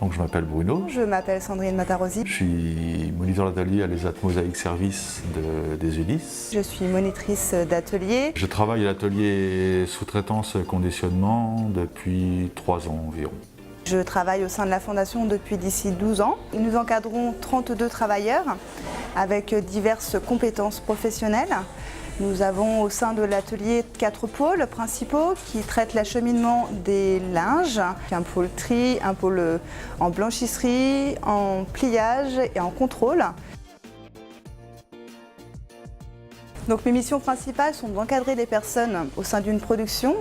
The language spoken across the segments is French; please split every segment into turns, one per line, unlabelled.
Donc je m'appelle Bruno.
Je m'appelle Sandrine Matarosi.
Je suis moniteur d'atelier à l'ESAT Mosaïque Service des Ulysses.
Je suis monitrice d'atelier.
Je travaille à l'atelier sous-traitance conditionnement depuis 3 ans environ.
Je travaille au sein de la Fondation depuis d'ici 12 ans. Nous encadrons 32 travailleurs avec diverses compétences professionnelles. Nous avons au sein de l'atelier 4 pôles principaux qui traitent l'acheminement des linges, un pôle tri, un pôle en blanchisserie, en pliage et en contrôle. Donc mes missions principales sont d'encadrer les personnes au sein d'une production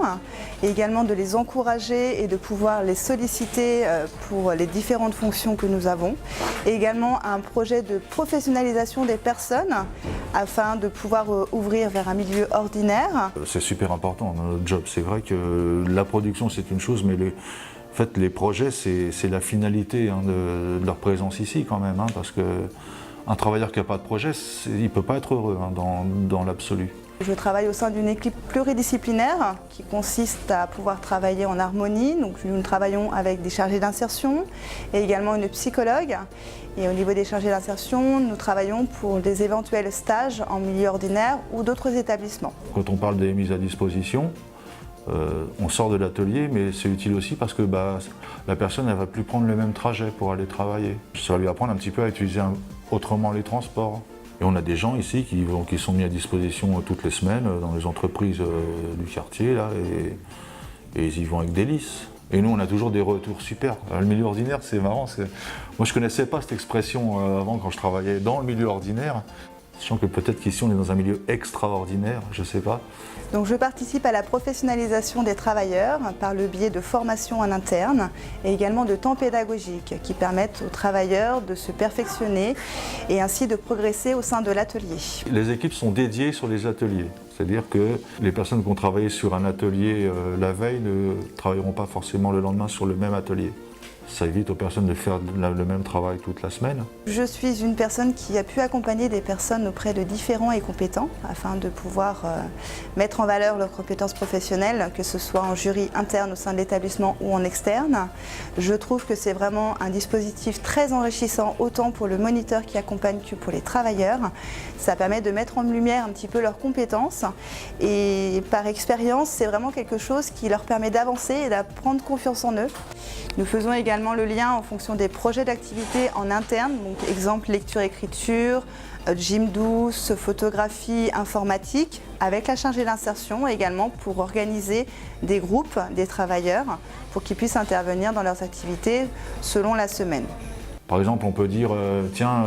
et également de les encourager et de pouvoir les solliciter pour les différentes fonctions que nous avons. Et également un projet de professionnalisation des personnes afin de pouvoir ouvrir vers un milieu ordinaire.
C'est super important dans notre job. C'est vrai que la production c'est une chose, mais en fait, les projets c'est la finalité de leur présence ici quand même, parce que un travailleur qui n'a pas de projet, il ne peut pas être heureux dans l'absolu.
Je travaille au sein d'une équipe pluridisciplinaire qui consiste à pouvoir travailler en harmonie. Donc nous travaillons avec des chargés d'insertion et également une psychologue. Et au niveau des chargés d'insertion, nous travaillons pour des éventuels stages en milieu ordinaire ou d'autres établissements.
Quand on parle des mises à disposition, on sort de l'atelier, mais c'est utile aussi parce que la personne ne va plus prendre le même trajet pour aller travailler. Ça va lui apprendre un petit peu à utiliser autrement les transports. Et on a des gens ici qui sont mis à disposition toutes les semaines dans les entreprises du quartier là, et ils y vont avec délice. Et nous on a toujours des retours super. Le milieu ordinaire c'est marrant. Moi je ne connaissais pas cette expression avant quand je travaillais dans le milieu ordinaire. Sachant que peut-être qu'ici on est dans un milieu extraordinaire, je ne sais pas.
Donc je participe à la professionnalisation des travailleurs par le biais de formations en interne et également de temps pédagogiques qui permettent aux travailleurs de se perfectionner et ainsi de progresser au sein de l'atelier.
Les équipes sont dédiées sur les ateliers, c'est-à-dire que les personnes qui ont travaillé sur un atelier la veille ne travailleront pas forcément le lendemain sur le même atelier. Ça évite aux personnes de faire le même travail toute la semaine.
Je suis une personne qui a pu accompagner des personnes auprès de différents et compétents afin de pouvoir mettre en valeur leurs compétences professionnelles, que ce soit en jury interne au sein de l'établissement ou en externe. Je trouve que c'est vraiment un dispositif très enrichissant autant pour le moniteur qui accompagne que pour les travailleurs. Ça permet de mettre en lumière un petit peu leurs compétences et par expérience, c'est vraiment quelque chose qui leur permet d'avancer et de prendre confiance en eux. Nous faisons également le lien en fonction des projets d'activité en interne, donc exemple lecture-écriture, gym douce, photographie, informatique, avec la chargée d'insertion également pour organiser des groupes des travailleurs pour qu'ils puissent intervenir dans leurs activités selon la semaine.
Par exemple, on peut dire, tiens,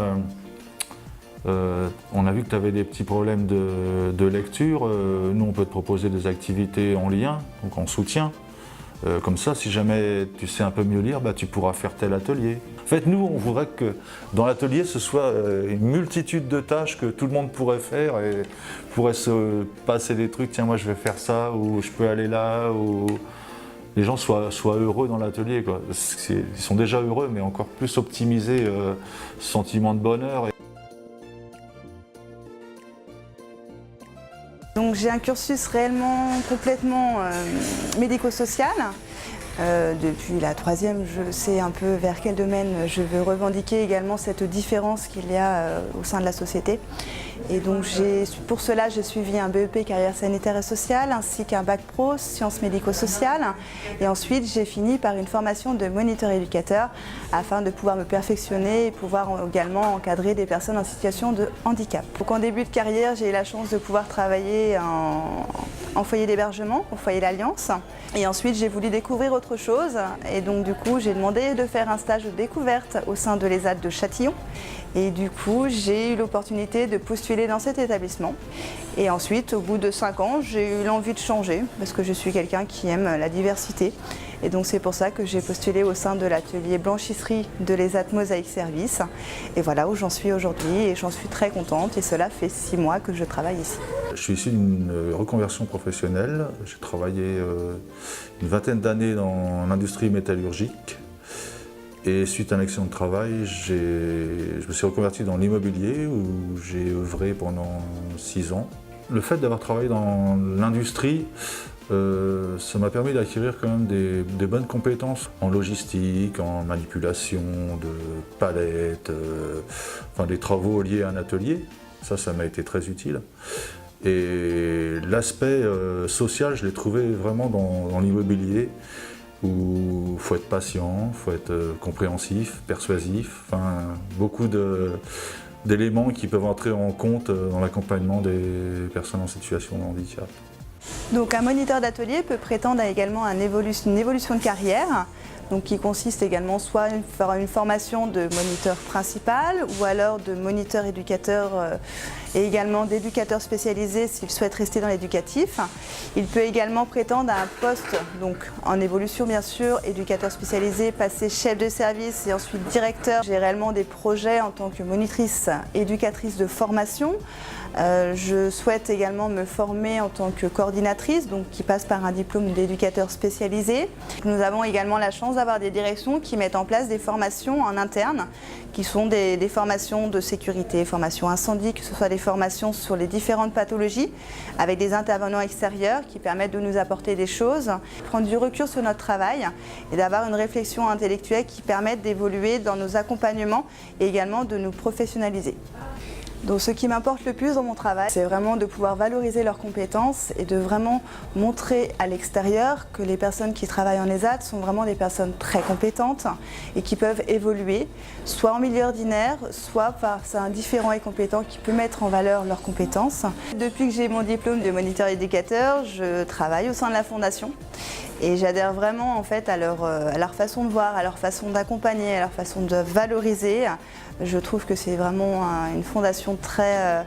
on a vu que tu avais des petits problèmes de lecture, nous on peut te proposer des activités en lien, donc en soutien. Comme ça, si jamais tu sais un peu mieux lire, tu pourras faire tel atelier. En fait, nous, on voudrait que dans l'atelier, ce soit une multitude de tâches que tout le monde pourrait faire et pourrait se passer des trucs, tiens, moi je vais faire ça, ou je peux aller là, ou les gens soient heureux dans l'atelier. Ils sont déjà heureux, mais encore plus optimiser ce sentiment de bonheur.
Donc j'ai un cursus réellement complètement médico-social. Depuis la 3e, je sais un peu vers quel domaine je veux revendiquer également cette différence qu'il y a au sein de la société. Et donc pour cela, j'ai suivi un BEP carrière sanitaire et sociale ainsi qu'un bac pro sciences médico-sociales. Et ensuite, j'ai fini par une formation de moniteur éducateur afin de pouvoir me perfectionner et pouvoir également encadrer des personnes en situation de handicap. Donc en début de carrière, j'ai eu la chance de pouvoir travailler en foyer d'hébergement, au foyer L'Alliance. Et ensuite, j'ai voulu découvrir autre chose. Et donc du coup, j'ai demandé de faire un stage de découverte au sein de l'ESAT de Châtillon. Et du coup, j'ai eu l'opportunité de postuler dans cet établissement. Et ensuite, au bout de 5 ans, j'ai eu l'envie de changer parce que je suis quelqu'un qui aime la diversité. Et donc c'est pour ça que j'ai postulé au sein de l'atelier blanchisserie de l'ESAT Mosaïque Service. Et voilà où j'en suis aujourd'hui et j'en suis très contente. Et cela fait 6 mois que je travaille ici.
Je suis issu d'une reconversion professionnelle. J'ai travaillé une vingtaine d'années dans l'industrie métallurgique. Et suite à un accident de travail, je me suis reconverti dans l'immobilier où j'ai œuvré pendant 6 ans. Le fait d'avoir travaillé dans l'industrie Ça m'a permis d'acquérir quand même des bonnes compétences en logistique, en manipulation de palettes, enfin des travaux liés à un atelier. Ça m'a été très utile. Et l'aspect social, je l'ai trouvé vraiment dans l'immobilier, où il faut être patient, il faut être compréhensif, persuasif, enfin beaucoup d'éléments qui peuvent entrer en compte dans l'accompagnement des personnes en situation de handicap.
Donc un moniteur d'atelier peut prétendre également à une évolution de carrière, donc qui consiste également soit à faire une formation de moniteur principal ou alors de moniteur éducateur et également d'éducateur spécialisé s'il souhaite rester dans l'éducatif. Il peut également prétendre à un poste, donc en évolution bien sûr, éducateur spécialisé, passer chef de service et ensuite directeur. J'ai réellement des projets en tant que monitrice éducatrice de formation. Je souhaite également me former en tant que coordinatrice, donc qui passe par un diplôme d'éducateur spécialisé. Nous avons également la chance d'avoir des directions qui mettent en place des formations en interne, qui sont des formations de sécurité, formations incendie, que ce soit des formations sur les différentes pathologies, avec des intervenants extérieurs qui permettent de nous apporter des choses, prendre du recul sur notre travail et d'avoir une réflexion intellectuelle qui permette d'évoluer dans nos accompagnements et également de nous professionnaliser. Donc ce qui m'importe le plus dans mon travail, c'est vraiment de pouvoir valoriser leurs compétences et de vraiment montrer à l'extérieur que les personnes qui travaillent en ESAT sont vraiment des personnes très compétentes et qui peuvent évoluer, soit en milieu ordinaire, soit par un différent et compétent qui peut mettre en valeur leurs compétences. Depuis que j'ai mon diplôme de moniteur éducateur, je travaille au sein de la Fondation et j'adhère vraiment en fait à leur façon de voir, à leur façon d'accompagner, à leur façon de valoriser. Je trouve que c'est vraiment une fondation très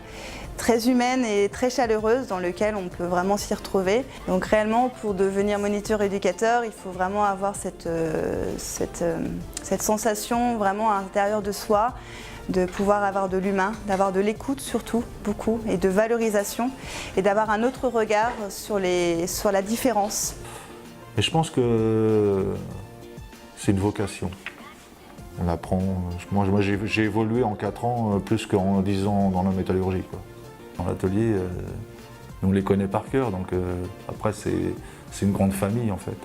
humaine et très chaleureuse dans laquelle on peut vraiment s'y retrouver. Donc réellement, pour devenir moniteur éducateur, il faut vraiment avoir cette sensation vraiment à l'intérieur de soi, de pouvoir avoir de l'humain, d'avoir de l'écoute surtout, beaucoup, et de valorisation, et d'avoir un autre regard sur la différence.
Et je pense que c'est une vocation. On apprend. Moi j'ai évolué en 4 ans plus qu'en 10 ans dans la métallurgie, quoi. Dans l'atelier, on les connaît par cœur, donc après c'est une grande famille en fait.